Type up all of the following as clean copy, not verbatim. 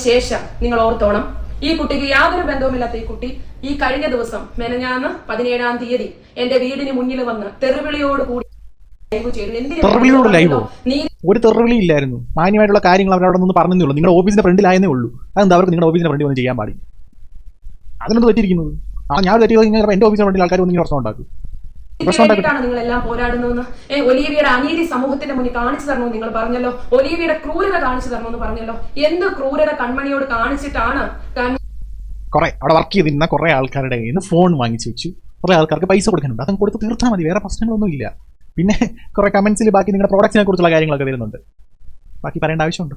ശേഷം നിങ്ങൾ ഓർത്തോണം, ഈ കുട്ടിക്ക് യാതൊരു ബന്ധവുമില്ലാത്ത ഈ കുട്ടി ഈ കഴിഞ്ഞ ദിവസം മെനഞ്ഞാന്ന് 17-ാം തീയതി എന്റെ വീടിന് മുന്നിൽ വന്ന് തെറിവിളിയോട് കൂടി ഒരു തെറിവിളി ഇല്ലായിരുന്നു. മാന്യമായിട്ടുള്ള കാര്യങ്ങൾ അവരവിടെ നിന്ന് പറഞ്ഞേ ഉള്ളൂ. നിങ്ങളുടെ ഓഫീസിന്റെ ഫ്രണ്ടിലായേ ഉള്ളൂ. അതെന്താ അവർക്ക് നിങ്ങളുടെ ഓഫീസിന്റെ ഫ്രണ്ടിൽ ഒന്നും ചെയ്യാൻ പാടില്ല? അതിനൊന്നും തെറ്റിയിരിക്കുന്നത്. ഞാൻ തെറ്റി കഴിഞ്ഞാൽ എന്റെ ഓഫീസിന്റെ ഫ്രണ്ടിൽ ആൾക്കാർ ഒന്നും പ്രശ്നം ഉണ്ടാക്കും. നിങ്ങളെല്ലാം പോരാടുന്നതെന്ന് ഒലീവിയുടെ അനീതി സമൂഹത്തിന്റെ മുന്നിൽ കാണിച്ചു തരണമെന്ന് നിങ്ങൾ പറഞ്ഞല്ലോ. ഒലീവിയുടെ ക്രൂരത കാണിച്ചു തരണമെന്ന് പറഞ്ഞല്ലോ. എന്ത് ക്രൂരത കൺമണിയോട് കാണിച്ചിട്ടാണ്? കുറെ അവിടെ വർക്ക് ചെയ്തിരുന്ന കുറെ ആൾക്കാരുടെ കയ്യിൽ നിന്ന് ഫോൺ വാങ്ങിച്ചു വെച്ചു. കുറെ ആൾക്കാർക്ക് പൈസ കൊടുക്കാനുണ്ട്. അതും കൊടുത്ത് തീർത്താൽ മതി. വേറെ പ്രശ്നങ്ങളൊന്നും ഇല്ല. പിന്നെ കുറെ കമന്റ്സിൽ ബാക്കി നിങ്ങളുടെ പ്രോഡക്റ്റിനെ കുറിച്ചുള്ള കാര്യങ്ങളൊക്കെ വരുന്നുണ്ട്. ബാക്കി പറയേണ്ട ആവശ്യമുണ്ട്.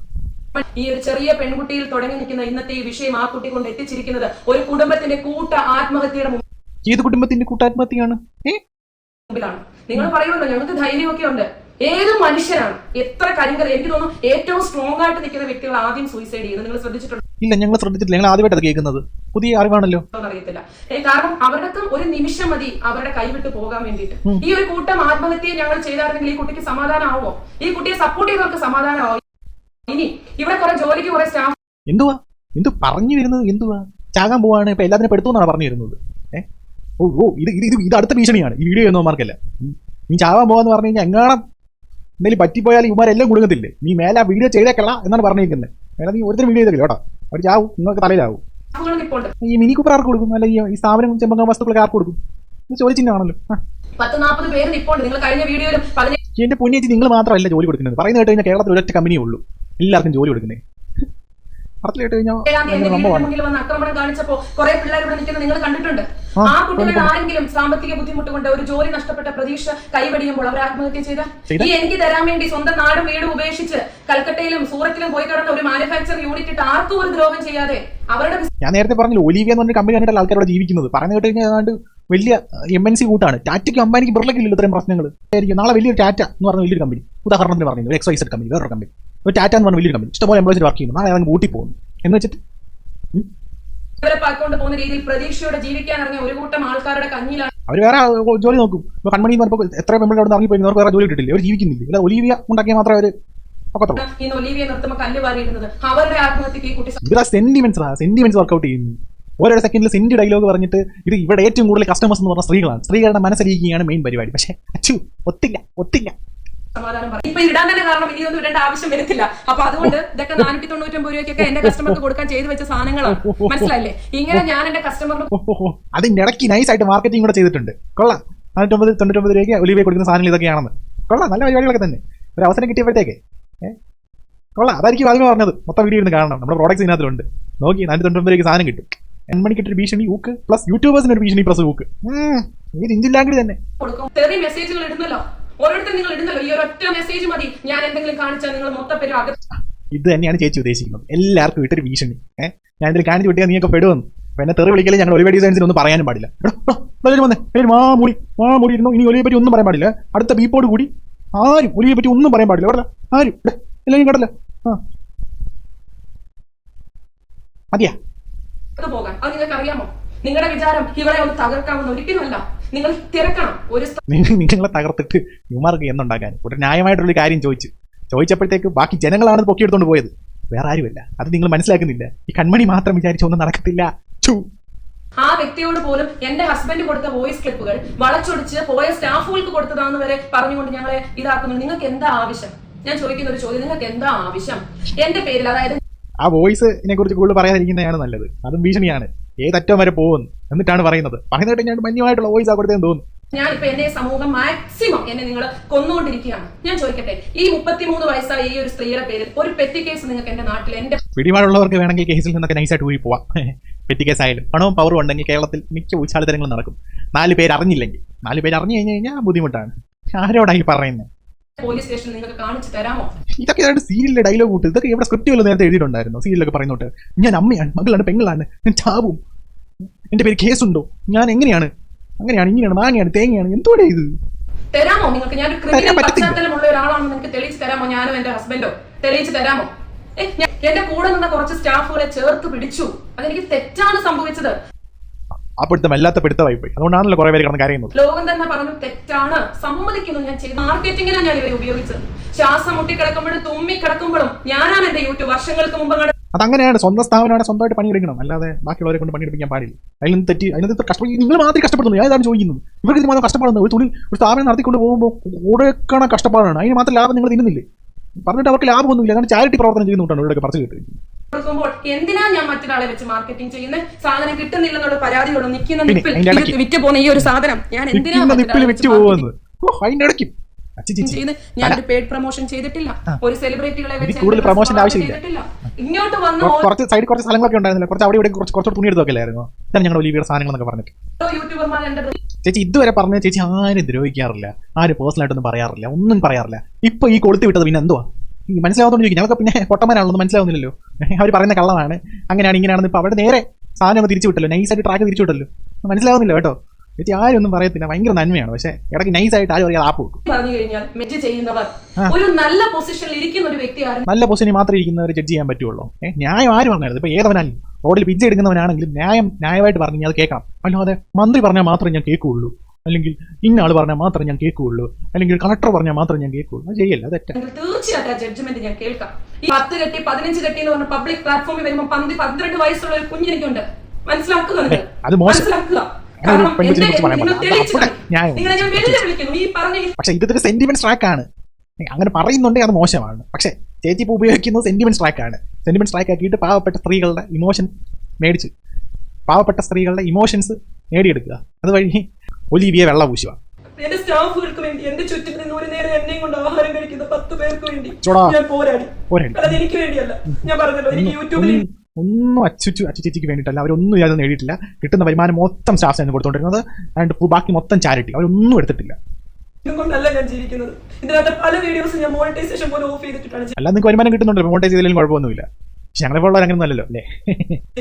ഈ ഒരു ചെറിയ പെൺകുട്ടിയിൽ തുടങ്ങി നിൽക്കുന്ന ഇന്നത്തെ ഈ വിഷയം ആ കുട്ടി കൊണ്ട് എത്തിച്ചിരിക്കുന്നത് ഒരു കുടുംബത്തിന്റെ കൂട്ട ആത്മഹത്യയുടെ മുമ്പിലാണ്. ഏത് കുടുംബത്തിന്റെ കൂട്ടാത്മഹത്യയാണ്? നിങ്ങൾ പറയുമല്ലോ ഞങ്ങൾക്ക് ധൈര്യമൊക്കെ ഉണ്ട്. ഏത് മനുഷ്യരാണ് എത്ര കരിങ്കൽ, എനിക്ക് തോന്നുന്നു ഏറ്റവും സ്ട്രോങ് ആയിട്ട് നിൽക്കുന്ന വ്യക്തികൾ ആദ്യം സൂയിസൈഡ് ചെയ്യുന്നത്. നിങ്ങൾ ശ്രദ്ധിച്ചിട്ടുണ്ടോ? ഇല്ല, ഞങ്ങൾ ശ്രദ്ധിച്ചിട്ടില്ല. ഞങ്ങൾ ആദ്യമായിട്ട് കേൾക്കുന്നത്. പുതിയ അറിവാണല്ലോ. അറിയത്തില്ല. കാരണം അവരുടെ ഒരു നിമിഷം മതി അവരുടെ കൈവിട്ട് പോകാൻ വേണ്ടിയിട്ട്. ഈ ഒരു കൂട്ടം ആത്മഹത്യയെ ഞങ്ങൾ ചെയ്തായിരുന്നെങ്കിൽ ഈ കുട്ടിക്ക് സമാധാനമാവോ? ഈ കുട്ടിയെ സപ്പോർട്ട് ചെയ്തവർക്ക് സമാധാനമാവോ? ഇനി ഇവിടെ കുറെ ജോലിക്ക് കുറെ സ്റ്റാഫ് എന്തു പറഞ്ഞു വരുന്നത്? എന്തുവാ ചാകാൻ പോവാണ്, ഇപ്പൊ എല്ലാത്തിനും പെടുത്തുന്നാണ് പറഞ്ഞു വരുന്നത്. ഇത് അടുത്ത ഭീഷണിയാണ് ഈ വീഡിയോ എന്നോമാർക്കല്ല. നീ ചാവാൻ പോവാന്ന് പറഞ്ഞു കഴിഞ്ഞാൽ എങ്ങാണം എന്തെങ്കിലും പറ്റിപ്പോയാൽ ഇവരെല്ലാം കുടുങ്ങത്തില്ലേ? നീ മേലെ ആ വീഡിയോ ചെയ്തേക്കല്ല എന്നാണ് പറഞ്ഞിരിക്കുന്നത്. മേലെ നീ ഒരുത്തരം വീഡിയോ ചെയ്തേക്കില്ല കേട്ടോ. അവർ ചാവും, നിങ്ങൾക്ക് തലയിലാവും. ഈ മിനി കൂപ്പർ ആർക്ക് കൊടുക്കും? അല്ല ഈ സ്ഥാപനം ചെമ്പങ്ങ വസ്തുക്കളൊക്കെ ആർക്ക് കൊടുക്കും? ചോദിച്ചിട്ടാണല്ലോ. 10-40 പേര് നിൽപ്പുണ്ട്. നിങ്ങൾ കഴിഞ്ഞ വീഡിയോയിലും എന്റെ പൊന്നിയേച്ചി, നിങ്ങൾ മാത്രമല്ല ജോലി കൊടുക്കുന്നത്. പറയുന്നത് കേട്ട് കഴിഞ്ഞാൽ കേരളത്തിൽ ഒരൊറ്റ കമ്പനിയേ ഉള്ളൂ എല്ലാവർക്കും ജോലി കൊടുക്കുന്നത്. ആക്രമണം കാണിച്ചപ്പോ കുറെ പിള്ളേർ ഇവിടെ നിൽക്കുന്നത് നിങ്ങൾ കണ്ടിട്ടുണ്ട്. ആ കുട്ടികൾ ആരെങ്കിലും സാമ്പത്തിക ബുദ്ധിമുട്ട് കൊണ്ട് ഒരു ജോലി നഷ്ടപ്പെട്ട പ്രതീക്ഷ കൈവടിയുമ്പോൾ അവർ ആത്മഹത്യ ചെയ്ത ഈ എനിക്ക് തരാൻ വേണ്ടി സ്വന്തം നാടും വീടും ഉപേക്ഷിച്ച് കൽക്കട്ടയിലും സൂറത്തിലും പോയി കിടന്ന ഒരു മാനുഫാക്ചറിംഗ് യൂണിറ്റ് ഇട്ട് ആർക്കും ഒരു ദ്രോഹം ചെയ്യാതെ അവരുടെ ഞാൻ നേരത്തെ പറഞ്ഞു ഒലീവിയ എന്ന് പറഞ്ഞ കമ്പനി കണ്ടിട്ടുള്ള ആൾക്കാരോട് ജീവിക്കുന്നത്. പറഞ്ഞു കേട്ട് കഴിഞ്ഞാൽ വലിയ MNC കൂട്ടാണ്. ടാറ്റയ്ക്ക് അംബാനിക്ക് ബിർളയ്ക്കില്ലല്ലോ ഇത്രയും പ്രശ്നങ്ങൾ ആയിരിക്കും. നാളെ വലിയൊരു ടാറ്റ എന്ന് പറഞ്ഞ വലിയൊരു കമ്പനി, ഉദാഹരണത്തിന് പറഞ്ഞു ഒരു XYZ കമ്പനി, വേറൊരു കമ്പനി, ഒരു ടാറ്റ എന്ന് പറഞ്ഞ വലിയൊരു കമ്പനി ഇഷ്ടംപോലെ എംപ്ലോയിസ് വർക്ക് ചെയ്യുന്നു. നാളെ അവൻ കൂട്ടി പോകുന്നു എന്ന് വെച്ചിട്ട് പോകുന്ന രീതിയിൽ പ്രതീക്ഷയോടെ ജീവിക്കാൻ ഇറങ്ങിയ ഒരു കൂട്ടം ആൾക്കാരുടെ കഞ്ഞിലാണ് അവർ വേറെ ജോലി നോക്കും. ഇപ്പൊ കൺമണി എന്ന് പറഞ്ഞപ്പോൾ എത്ര പെമ്പിൾ അവിടെ ഇറങ്ങി പോയി അവർക്ക് വേറെ ജോലി കിട്ടില്ല. അവർ ജീവിക്കുന്നില്ല. അല്ല ഒലീവിയ ഉണ്ടാക്കിയാൽ മാത്രമേ അവർ സെന്റിമെന്റ്സ് വർക്ക്ഔട്ട് ചെയ്യുന്നു. ഓരോ സെക്കൻഡിൽ സെന്റ് ഡയലോഗ് പറഞ്ഞിട്ട് ഇത് ഇവിടെ ഏറ്റവും കൂടുതൽ കസ്റ്റമേഴ്സ് എന്ന് പറഞ്ഞ സ്ത്രീകളാണ്. സ്ത്രീകളുടെ മനസ്സിലിരിക്കുകയാണ് മെയിൻ പരിപാടി. പക്ഷേ ഒത്തില്ല സമാധാനം പറയും. ഇപ്പൊ ഇടാൻ തന്നെ കാരണം ഇനിയൊന്നും ഇടേണ്ട ആവശ്യം വരത്തില്ല. അപ്പൊ അതുകൊണ്ട് ഇതൊക്കെ 499 രൂപയ്ക്കൊക്കെ എന്റെ കസ്റ്റമർക്ക് കൊടുക്കാൻ ചെയ്തു വെച്ച സാധനങ്ങളാണ്. മനസ്സിലായില്ലേ? ഇങ്ങനെ ഞാൻ എന്റെ കസ്റ്റമറിന് അതിന്റെ ഇടയ്ക്ക് നൈസായിട്ട് മാർക്കറ്റിംഗ് കൂടെ ചെയ്തിട്ടുണ്ട്. കൊള്ളാം. 499 രൂപയ്ക്ക് ഒലിവിയ കൊടുക്കുന്ന സാധനങ്ങൾ ഇതൊക്കെയാണെന്ന്. കൊള്ളാം, നല്ല പരിപാടികളൊക്കെ തന്നെ. ഒരു അവസരം കിട്ടിയപ്പോഴത്തേക്ക് കൊള്ളാം. അതായിരിക്കും അതിന് പറഞ്ഞത്. മൊത്തം വീഡിയോ ഇരുന്ന് കാണണം. നമ്മുടെ പ്രോഡക്ട്സ് ഇതിനകത്തിലുണ്ട്. നോക്കി 499 രൂപയ്ക്ക് സാധനം കിട്ടും. എൺമണിക്കിട്ടൊരു ഭീഷണി ഊക്ക് പ്ലസ് യൂട്യൂബേഴ്സിന് ഒരു ഭീഷണി പ്ലസ് ഊക്ക്. ഇഞ്ചില്ലാങ്കിൽ തന്നെ മെസ്സേജുകൾ ഇടുന്നല്ലോ. ഓരോരുത്തരും നിങ്ങൾ ഇടുന്നല്ലോ. ഈ ഒരൊറ്റ മെസ്സേജ് മതി ഞാൻ എന്തെങ്കിലും കാണിച്ചാൽ നിങ്ങൾ മൊത്തം പേരും ഇത് തന്നെയാണ് ചേച്ചി ഉദ്ദേശിക്കുന്നത്. എല്ലാവർക്കും ഇട്ടൊരു ഭീഷണി. ഞാൻ ഇതിൽ കാണിച്ചു വിട്ടിയാൽ നീയൊക്കെ പെടുവന്നു. എന്നെ തെറി വിളിക്കലേ ഞങ്ങൾ ഒലിവ ഡിസൈൻസിന് ഒന്നും പറയാനും പാടില്ല. മാമൂടി ഇരുന്നു. ഇനി ഒലിയെ പറ്റി ഒന്നും പറയാൻ പാടില്ല. അടുത്ത ബീപ്പോട് കൂടി ആരും ഒലിയെ പറ്റി ഒന്നും പറയാൻ പാടില്ല. ഇവിടെ ആരും എല്ലാവരും കേട്ടല്ലോ. മതിയാ പോകാൻ. അത് നിങ്ങൾക്ക് അറിയാമോ? നിങ്ങളുടെ വിചാരം ഇവിടെ ഒന്ന് തകർക്കാമെന്ന് ഒരിക്കലുമല്ല. നിങ്ങൾ തിരക്കണം. നിങ്ങളെ തകർത്തിട്ട് യുമാർക്ക് എന്നുണ്ടാക്കാൻ ഒരു ന്യായമായിട്ടുള്ള കാര്യം ചോദിച്ചപ്പോഴത്തേക്ക് ബാക്കി ജനങ്ങളാണ് പൊക്കിയെടുത്തോണ്ട് പോയത്, വേറെ ആരുമല്ല. അത് നിങ്ങൾ മനസ്സിലാക്കുന്നില്ല. ഈ കൺമണി മാത്രം വിചാരിച്ചൊന്നും നടക്കത്തില്ല. ആ വ്യക്തിയോട് പോലും എന്റെ ഹസ്ബൻഡ് കൊടുത്ത വോയിസ് ക്ലിപ്പുകൾ വളച്ചൊടിച്ച് പോയ സ്റ്റാഫുകൾക്ക് കൊടുത്തതാന്ന് വരെ പറഞ്ഞുകൊണ്ട് ഞങ്ങളെ ഇതാക്കുന്നു. നിങ്ങൾക്ക് എന്താ ആവശ്യം? ഞാൻ ചോദിക്കുന്ന ഒരു ചോദ്യം, നിങ്ങൾക്ക് എന്താ ആവശ്യം എന്റെ പേരിൽ? അതായത് ആ വോയിസിനെ കുറിച്ച് കൂടുതൽ പറയാതിരിക്കുന്നതാണ് നല്ലത്. അതും ഭീഷണിയാണ്. ഏതറ്റം വരെ പോകുന്നു എന്നിട്ടാണ് പറയുന്നത്. പറയുന്നിട്ട് ഞാൻ മാന്യമായിട്ടുള്ള വോയിസ് ആ കൊടുത്തേന്ന് തോന്നുന്നു. ഞാനിപ്പോ എന്റെ സമൂഹം മാക്സിമം എന്നെ നിങ്ങൾ കൊന്നുകൊണ്ടിരിക്കുകയാണ്. ഞാൻ ചോദിക്കട്ടെ, ഈ 33 വയസ്സായ ഈ ഒരു സ്ത്രീയുടെ പേരിൽ ഒരു പെറ്റി കേസ് നിങ്ങൾക്ക് എന്റെ നാട്ടിൽ എന്റെ പിടിപാടുള്ളവർക്ക് വേണമെങ്കിൽ കേസിൽ നിന്നൊക്കെ നൈസായിട്ട് ഊരി പോവാം. പെറ്റി കേസ് ആയാലും പണവും പവറും ഉണ്ടെങ്കിൽ കേരളത്തിൽ മിക്ക ഉച്ചാളിത്തരങ്ങളും നടക്കും. 4 പേര് അറിഞ്ഞില്ലെങ്കിൽ, 4 പേര് അറിഞ്ഞു കഴിഞ്ഞാൽ ബുദ്ധിമുട്ടാണ്. ആരോടായി പറയുന്നത്? പോലീസ് സ്റ്റേഷനിൽ നിങ്ങൾക്ക് കാണിച്ചു തരാമോ? ഇതൊക്കെ സീരിയലിലെ ഡയലോഗ് കൂട്ട്. ഇതൊക്കെ ഇവിടെ സ്ക്രിപ്റ്റുകൾ നേരത്തെ എഴുതിയിട്ടുണ്ടായിരുന്നു. സീരിയലൊക്കെ പറയുന്നോട്ട് ഞാൻ അമ്മയാണ്, മകളാണ്, പെങ്ങളാണ്, ഞാൻ ചാവും, എന്റെ പേര് കേസുണ്ടോ, ഞാൻ എങ്ങനെയാണ്, അങ്ങനെയാണ്, ഇങ്ങനെയാണ്, മാങ്ങയാണ്, തേങ്ങയാണ്, എന്തോടെ ഇത് തരാമോ? നിങ്ങൾക്ക് ഞാൻ ക്രിമിനൽ പശ്ചാത്തലമുള്ള ഒരാളാണെന്ന് നിങ്ങൾക്ക് തെളിയിച്ച് തരാമോ? ഞാനും എന്റെ ഹസ്ബൻഡോ തെളിയിച്ച് തരാമോ? എന്റെ കൂടെ നിന്ന കുറച്ച് സ്റ്റാഫുകളെ ചേർത്ത് പിടിച്ചു. അതെനിക്ക് തെറ്റാണ് സംഭവിച്ചത്. ആ പിടുത്തം അല്ലാത്ത പിടുത്തമായി പോയി. അതുകൊണ്ടാണല്ലോ കുറെ പേര് കിടന്ന് കരയുന്നത്. ലോകം തന്നെ പറഞ്ഞു തെറ്റാണ്, സമ്മതിക്കുന്നു. ഞാൻ ചെയ്ത മാർക്കറ്റിംഗിനാണ് ഞാൻ ഇവരെ ഉപയോഗിച്ചത്. ശ്വാസം മുട്ടിക്കിടക്കുമ്പോഴും തുമ്മി കിടക്കുമ്പോഴും ഞാനാണ് എന്റെ യൂട്യൂബ് വർഷങ്ങൾക്ക് മുമ്പ് അതങ്ങനെയാണ്. സ്വന്തം സ്ഥാപനമാണ്, സ്വന്തമായിട്ട് പണിയെടുക്കണം, അല്ലാതെ ബാക്കിയുള്ളവരെ കൊണ്ട് പണിയെടുപ്പിക്കാൻ പാടില്ല. അതിനകത്ത് തെറ്റി, അതിനകത്ത് കഷ്ടപ്പെട്ട് നിങ്ങൾ മാത്രമേ കഷ്ടപ്പെടുന്നു. ഞാൻ ഇതാണ് ചോദിക്കുന്നത്. ഇവർക്ക് ഇത് മാത്രം കഷ്ടപ്പാടുന്നത്. ഒരു സ്ഥാപനം നടത്തിക്കൊണ്ട് പോകുമ്പോൾ കൂടെക്കാണ് കഷ്ടപ്പാടാണ്. അതിന് മാത്രം ലാഭം നിങ്ങൾ തിന്നുന്നില്ലേ? പറഞ്ഞിട്ട് അവർക്ക് ലാഭമൊന്നുമില്ല. അതാണ് ചാരിറ്റി പ്രവർത്തനം ചെയ്യുന്നുണ്ടാണ് ഇവിടെയൊക്കെ പറിച്ചു കിട്ടും. എന്തിനാ ഞാൻ മറ്റൊരാളെ വെച്ച് മാർക്കറ്റിംഗ് ചെയ്യുന്നത്? സാധനം കിട്ടുന്നില്ലെന്നുള്ള പരാതിയോട് നിൽക്കുന്ന വിറ്റ് പോകുന്ന ഈ ഒരു സാധനം ഞാൻ എന്തിനാ വിറ്റ് പോകുന്നത്? അതിന്റെ ഇടയ്ക്കും ഞാനൊരു പെയ്ഡ് പ്രൊമോഷൻ ചെയ്തിട്ടില്ല. ഒരു സെലിബ്രിറ്റികളെ കൂടുതൽ പ്രൊമോഷന്റെ ആവശ്യമില്ല. ഇങ്ങോട്ട് വന്ന് കുറച്ച് സൈഡിൽ കുറച്ച് സ്ഥലങ്ങളൊക്കെ ഉണ്ടായിരുന്നില്ല, കുറച്ച് അവിടെ ഇവിടെ കുറച്ചുകൂടെ തുണി എടുത്തൊക്കെയായിരുന്നു. ഇതാണ് ഞങ്ങളുടെ വലിയ സാധനങ്ങൾ എന്നൊക്കെ പറഞ്ഞിട്ട് യൂട്യൂബർമാർ ചേച്ചി ഇതുവരെ പറഞ്ഞ ചേച്ചി ആരും ദ്രോഹിക്കാറില്ല, ആരും പേഴ്സണലായിട്ടൊന്നും പറയാറില്ല, ഒന്നും പറയാറില്ല. ഇപ്പൊ ഈ കൊളുത്തി വിട്ടത് പിന്നെ എന്തുവാ ഈ മനസ്സിലാവാത്തോണ്ട് ചോദിക്കും. ഞങ്ങൾക്ക് പിന്നെ പൊട്ടന്മാരാണല്ലോ, മനസ്സിലാവുന്നില്ലല്ലോ. അവർ പറയുന്ന കള്ളമാണ്, അങ്ങനെയാണ് ഇങ്ങനെയാണെന്ന്. ഇപ്പൊ അവിടെ നേരെ സാധനം തിരിച്ചു വിട്ടല്ലോ, നൈസായിട്ട് ട്രാക്ക് തിരിച്ചു വിട്ടല്ലോ. മനസ്സിലാവുന്നില്ല കേട്ടോ ചേച്ചി, ആരും ഒന്നും പറയത്തില്ല. ഭയങ്കര നന്മയാണ്. പക്ഷെ ഇടയ്ക്ക് നൈസായിട്ട് ആരും അറിയാതെ ആപ്പ് കിട്ടും. പറഞ്ഞു കഴിഞ്ഞാൽ മെജ് ചെയ്യുന്നവർ ഒരു നല്ല പൊസിഷനിൽ ഇരിക്കുന്ന ഒരു വ്യക്തിയാണ്. നല്ല പൊസിഷനിൽ മാത്രം ഇരിക്കുന്നവരെ ജഡ്ജ് ചെയ്യാൻ പറ്റുള്ളൂ. ന്യായം ആര് പറഞ്ഞാലും, ഇപ്പൊ ഏതവനാലും റോഡിൽ പിജ്ജ എടുക്കുന്നവനാണെങ്കിലും ന്യായമായിട്ട് പറഞ്ഞാൽ അത് കേൾക്കണം. അല്ലാതെ മന്ത്രി പറഞ്ഞാൽ മാത്രമേ ഞാൻ കേൾക്കുകയുള്ളൂ, അല്ലെങ്കിൽ ഇന്ന ആൾ പറഞ്ഞാൽ മാത്രമേ ഞാൻ കേൾക്കുകയുള്ളൂ, അല്ലെങ്കിൽ കളക്ടർ പറഞ്ഞാൽ മാത്രമേ ഞാൻ കേൾക്കുകയുള്ളൂ. അത് ചെയ്യല്ല, അത് തെറ്റാണ്. തീർച്ചയായിട്ടും ജഡ്ജ്മെന്റ് ഞാൻ കേൾക്കാം. ഈ 10 കെട്ടി 15 കെട്ടി എന്ന് പറഞ്ഞ പബ്ലിക് പ്ലാറ്റ്ഫോമിൽ വരുമ്പോൾ 12 വയസ്സുള്ള ഒരു കുഞ്ഞിനിക്കുണ്ട്. മനസ്സിലാക്കുന്നുണ്ട്, അത് മോശം. മനസ്സിലാക്കുക. പക്ഷെ ഇതൊരു സെന്റിമെന്റ് ട്രാക്ക് ആണ്. അങ്ങനെ പറയുന്നുണ്ടെങ്കിൽ അത് മോശമാണ്. പക്ഷെ ചേച്ചി ഇപ്പോൾ ഉപയോഗിക്കുന്നത് സെന്റിമെന്റ് ട്രാക്ക് ആണ്. സെന്റിമെന്റ് ട്രാക്ക് ആക്കിയിട്ട് പാവപ്പെട്ട സ്ത്രീകളുടെ ഇമോഷൻ മേടിച്ച് പാവപ്പെട്ട സ്ത്രീകളുടെ ഇമോഷൻസ് നേടിയെടുക്കുക. അതുവഴി ഒലിവിയെ വെള്ള പൂശുക. എന്റെ സ്റ്റാഫുകൾക്ക് വേണ്ടി, എന്റെ ചുറ്റും നിന്ന് ഒരു നേരം എന്നെയും കൊണ്ട് ആഹാരം കഴിക്കുന്ന 10 പേർക്ക് വേണ്ടി ഞാൻ പോരാടി. അത് എനിക്ക് വേണ്ടിയല്ല. ഞാൻ പറഞ്ഞല്ലോ, എനിക്ക് യൂട്യൂബിൽ ഒന്നും അച്ചു ചേച്ചിക്ക് വേണ്ടിയിട്ടല്ല. അവരൊന്നും ഇല്ലാതെ നേടിയിട്ടില്ല. കിട്ടുന്ന വരുമാനം മൊത്തം സ്റ്റാഫ്സിന് കൊടുത്തോണ്ടിരുന്നത്. ആൻഡ് ബാക്കി മൊത്തം ചാരിറ്റി. അവരൊന്നും എടുത്തിട്ടില്ല. ഇതുകൊണ്ടല്ല ഞാൻ ജീവിക്കുന്നത്. ഇതിനകത്ത് പല വീഡിയോസ് ഞാൻ മോണിറ്റൈസേഷൻ പോലും ഓഫ് ചെയ്തിട്ടാണ്. അല്ല, നിങ്ങൾക്ക് വരുമാനം കിട്ടുന്നുണ്ട്, മോണിറ്റൈസ് ചെയ്തതിലും കുഴപ്പമൊന്നുമില്ല. പക്ഷെ ഞങ്ങളെ പോലുള്ളവർ അങ്ങനെ ഒന്നല്ലല്ലോ അല്ലേ?